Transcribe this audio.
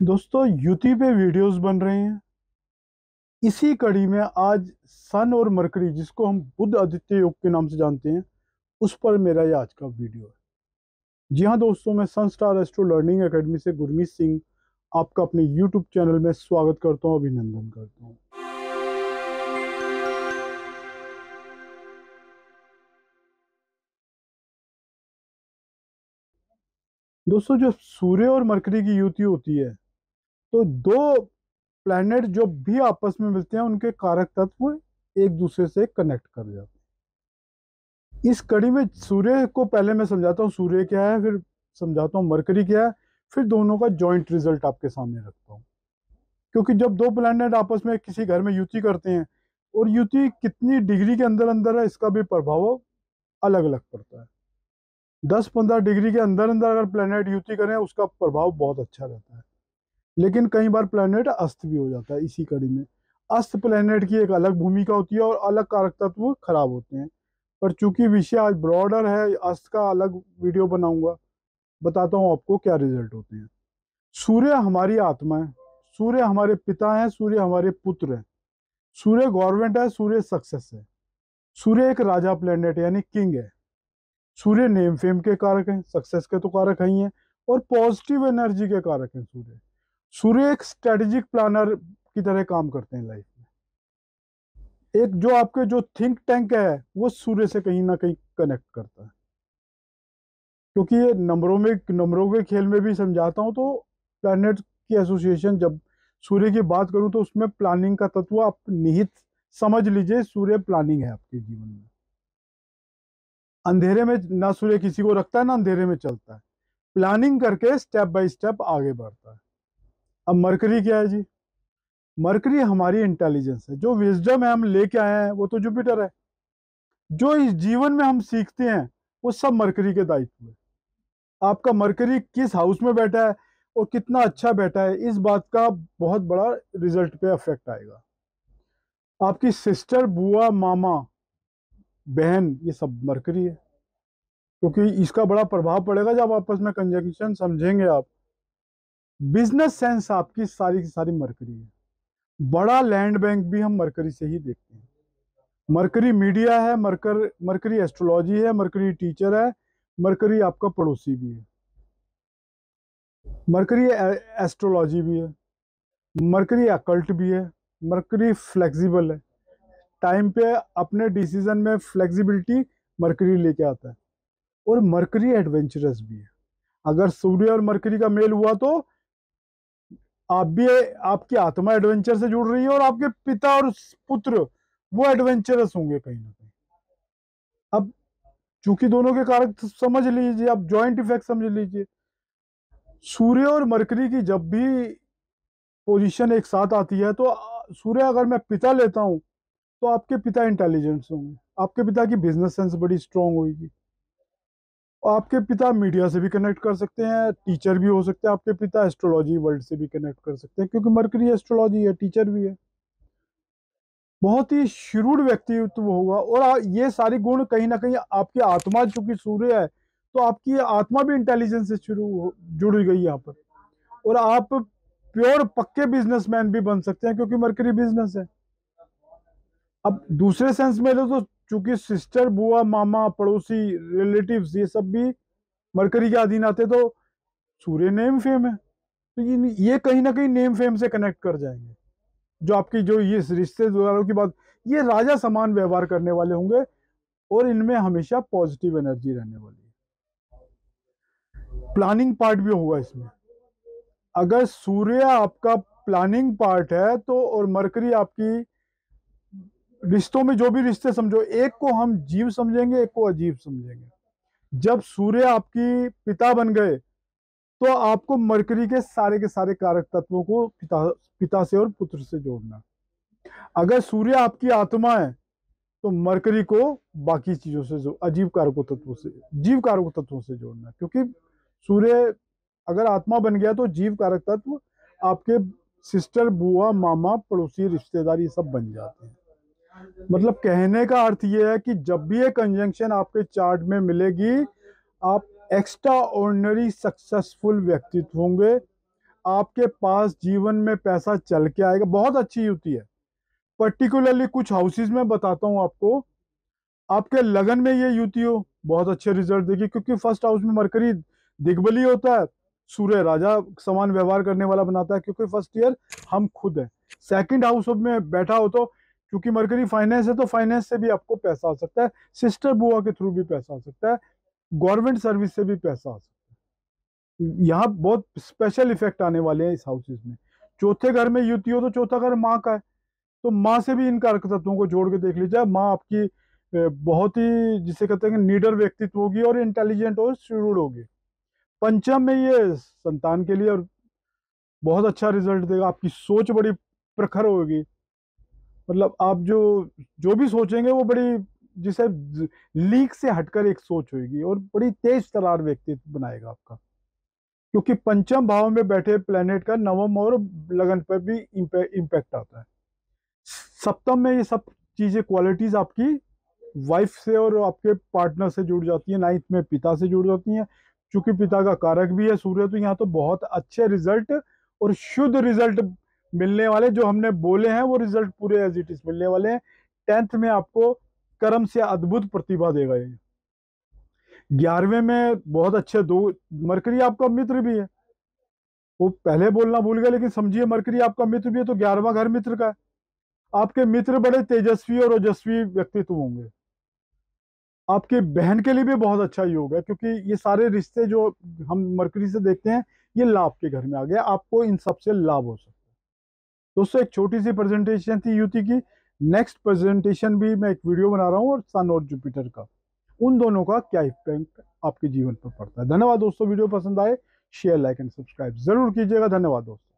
दोस्तों युति पे वीडियोस बन रहे हैं। इसी कड़ी में आज सन और मरकरी, जिसको हम बुध आदित्य योग के नाम से जानते हैं, उस पर मेरा ये आज का वीडियो है। जी हाँ दोस्तों, मैं सन स्टार एस्ट्रो लर्निंग एकेडमी से गुरमीत सिंह आपका अपने यूट्यूब चैनल में स्वागत करता हूँ, अभिनंदन करता हूँ। दोस्तों, जो सूर्य और मरकरी की युति होती है, तो दो प्लैनेट जो भी आपस में मिलते हैं उनके कारक तत्व एक दूसरे से कनेक्ट कर जाते हैं। इस कड़ी में सूर्य को पहले मैं समझाता हूँ सूर्य क्या है, फिर समझाता हूँ मरकरी क्या है, फिर दोनों का जॉइंट रिजल्ट आपके सामने रखता हूँ। क्योंकि जब दो प्लैनेट आपस में किसी घर में युति करते हैं, और युति कितनी डिग्री के अंदर अंदर है, इसका भी प्रभाव अलग अलग पड़ता है। 10-15 डिग्री के अंदर अंदर अगर प्लैनेट युति करें, उसका प्रभाव बहुत अच्छा रहता है। लेकिन कई बार प्लैनेट अस्त भी हो जाता है। इसी कड़ी में अस्त प्लैनेट की एक अलग भूमिका होती है और अलग कारक तत्व खराब होते हैं। पर चूंकि विषय आज ब्रॉडर है, अस्त का अलग वीडियो बनाऊंगा, बताता हूँ आपको क्या रिजल्ट होते हैं। सूर्य हमारी आत्मा है, सूर्य हमारे पिता हैं, सूर्य हमारे पुत्र हैं, सूर्य गवर्नमेंट है, सूर्य सक्सेस है, सूर्य एक राजा प्लेनेट यानी किंग है, सूर्य नेम फेम के कारक हैं, सक्सेस के तो कारक ही हैं, और पॉजिटिव एनर्जी के कारक हैं। सूर्य सूर्य एक स्ट्रेटेजिक प्लानर की तरह काम करते हैं लाइफ में। एक जो आपके जो थिंक टैंक है, वो सूर्य से कहीं ना कहीं कनेक्ट करता है। क्योंकि ये नंबरों के खेल में भी समझाता हूँ, तो प्लैनेट की एसोसिएशन जब सूर्य की बात करूं, तो उसमें प्लानिंग का तत्व आप निहित समझ लीजिए। सूर्य प्लानिंग है आपके जीवन में। अंधेरे में ना सूर्य किसी को रखता है, ना अंधेरे में चलता है। प्लानिंग करके स्टेप बाय स्टेप आगे बढ़ता है। अब मरकरी क्या है जी? मरकरी हमारी इंटेलिजेंस है। जो विजडम है हम लेके आए हैं, वो तो जुपिटर है। जो इस जीवन में हम सीखते हैं, वो सब मरकरी के दायित्व है। आपका मरकरी किस हाउस में बैठा है और कितना अच्छा बैठा है, इस बात का बहुत बड़ा रिजल्ट पे अफेक्ट आएगा। आपकी सिस्टर, बुआ, मामा, बहन, ये सब मरकरी है। क्योंकि इसका बड़ा प्रभाव पड़ेगा जब आपस में कंजंक्शन समझेंगे आप। बिजनेस सेंस आपकी सारी की सारी मरकरी है। बड़ा लैंड बैंक भी हम मरकरी से ही देखते हैं। मरकरी मीडिया है, मरकरी एस्ट्रोलॉजी है, मरकरी टीचर है, मरकरी आपका पड़ोसी भी है, मरकरी एस्ट्रोलॉजी भी है, मरकरी अकल्ट भी है, मरकरी फ्लेक्सिबल है। टाइम पे अपने डिसीजन में फ्लेक्सिबिलिटी मरकरी लेके आता है। और मरकरी एडवेंचरस भी है। अगर सूर्य और मरकरी का मेल हुआ, तो आप भी, आपकी आत्मा एडवेंचर से जुड़ रही है, और आपके पिता और पुत्र वो एडवेंचरस होंगे कहीं ना कहीं। अब चूंकि दोनों के कारक समझ लीजिए, आप जॉइंट इफेक्ट समझ लीजिए। सूर्य और मरकरी की जब भी पोजीशन एक साथ आती है, तो सूर्य अगर मैं पिता लेता हूं, तो आपके पिता इंटेलिजेंट होंगे, आपके पिता की बिजनेस सेंस बड़ी स्ट्रांग होगी, और आपके पिता मीडिया से भी कनेक्ट कर सकते हैं, टीचर भी हो सकते हैं। आपके पिता एस्ट्रोलॉजी वर्ल्ड से भी कनेक्ट कर सकते हैं, क्योंकि मरकरी एस्ट्रोलॉजी है, टीचर भी है। बहुत ही श्रूड व्यक्तित्व होगा। और ये सारी गुण कहीं ना कहीं आपकी आत्मा, चूंकि सूर्य है, तो आपकी आत्मा भी इंटेलिजेंस से जुड़ गई यहाँ पर। और आप प्योर पक्के बिजनेसमैन भी बन सकते हैं, क्योंकि मरकरी बिजनेस है। अब दूसरे सेंस में लो, तो चूंकि सिस्टर, बुआ, मामा, पड़ोसी, रिलेटिव्स, ये सब भी मरकरी के अधीन आते, तो सूर्य नेम फेम है, तो ये कहीं ना कहीं नेम फेम से कनेक्ट कर जाएंगे। जो आपकी जो ये रिश्तेदारों की बात, ये राजा समान व्यवहार करने वाले होंगे, और इनमें हमेशा पॉजिटिव एनर्जी रहने वाली है। प्लानिंग पार्ट भी होगा इसमें। अगर सूर्य आपका प्लानिंग पार्ट है, तो और मरकरी आपकी रिश्तों में, जो भी रिश्ते समझो, एक को हम जीव समझेंगे, एक को अजीब समझेंगे। जब सूर्य आपकी पिता बन गए, तो आपको मरकरी के सारे कारक तत्वों को पिता से और पुत्र से जोड़ना। अगर सूर्य आपकी आत्मा है, तो मरकरी को बाकी चीजों से अजीब कारकों तत्वों से, जीव कारकों तत्वों से जोड़ना। क्योंकि सूर्य अगर आत्मा बन गया, तो जीव कारक तत्व आपके सिस्टर, बुआ, मामा, पड़ोसी, रिश्तेदार, ये सब बन जाते हैं। मतलब कहने का अर्थ यह है कि जब भी ये कंजंक्शन आपके चार्ट में मिलेगी, आप एक्स्ट्रा ऑर्डिनरी सक्सेसफुल व्यक्तित्व होंगे। आपके पास जीवन में पैसा चल के आएगा। बहुत अच्छी युति है। पर्टिकुलरली कुछ हाउसेज में बताता हूँ आपको, आपके लगन में ये युति हो, बहुत अच्छे रिजल्ट देगी, क्योंकि फर्स्ट हाउस में मरकरी दिग्बली होता है, सूर्य राजा समान व्यवहार करने वाला बनाता है, क्योंकि फर्स्ट ईयर हम खुद हैं। सेकंड हाउस में बैठा हो तो क्योंकि मरकरी फाइनेंस है, तो फाइनेंस से भी आपको पैसा आ सकता है, सिस्टर बुआ के थ्रू भी पैसा आ सकता है, गवर्नमेंट सर्विस से भी पैसा आ सकता है। यहाँ बहुत स्पेशल इफेक्ट आने वाले हैं इस हाउसेज में। चौथे घर में युति हो तो चौथा घर माँ का है, तो माँ से भी इन कारक तत्वों को जोड़ के देख लीजिए। माँ आपकी बहुत ही जिसे कहते हैं नीडर व्यक्तित्व होगी और इंटेलिजेंट और श्रूड होगी। पंचम में ये संतान के लिए और बहुत अच्छा रिजल्ट देगा। आपकी सोच बड़ी प्रखर होगी, मतलब आप जो जो भी सोचेंगे वो बड़ी जिसे लीक से हटकर एक सोच होगी और बड़ी तेज तरार व्यक्तित्व बनाएगा आपका, क्योंकि पंचम भाव में बैठे प्लेनेट का नवम और लगन पर भी इम्पैक्ट आता है। सप्तम में ये सब चीजें क्वालिटीज आपकी वाइफ से और आपके पार्टनर से जुड़ जाती है। नाइन्थ में पिता से जुड़ जाती हैं, क्योंकि पिता का कारक भी है सूर्य, तो यहाँ तो बहुत अच्छे रिजल्ट और शुद्ध रिजल्ट मिलने वाले, जो हमने बोले हैं वो रिजल्ट पूरे एज इट इज मिलने वाले हैं। 10th में आपको कर्म से अद्भुत प्रतिभा देगा ये। 11वें में बहुत अच्छे दो, मरकरी आपका मित्र भी है, वो पहले बोलना भूल गया, लेकिन समझिए मरकरी आपका मित्र भी है, तो 11वां घर मित्र का है। आपके मित्र बड़े तेजस्वी और ओजस्वी व्यक्तित्व होंगे। आपके बहन के लिए भी बहुत अच्छा योग है, क्योंकि ये सारे रिश्ते जो हम मरकरी से देखते हैं ये लाभ के घर में आ गया, आपको इन सबसे लाभ हो सकता है। दोस्तों एक छोटी सी प्रेजेंटेशन थी युति की। नेक्स्ट प्रेजेंटेशन भी मैं एक वीडियो बना रहा हूँ, और सन और जुपिटर का, उन दोनों का क्या इफेक्ट आपके जीवन पर पड़ता है। धन्यवाद दोस्तों, वीडियो पसंद आए शेयर लाइक एंड सब्सक्राइब जरूर कीजिएगा। धन्यवाद दोस्तों।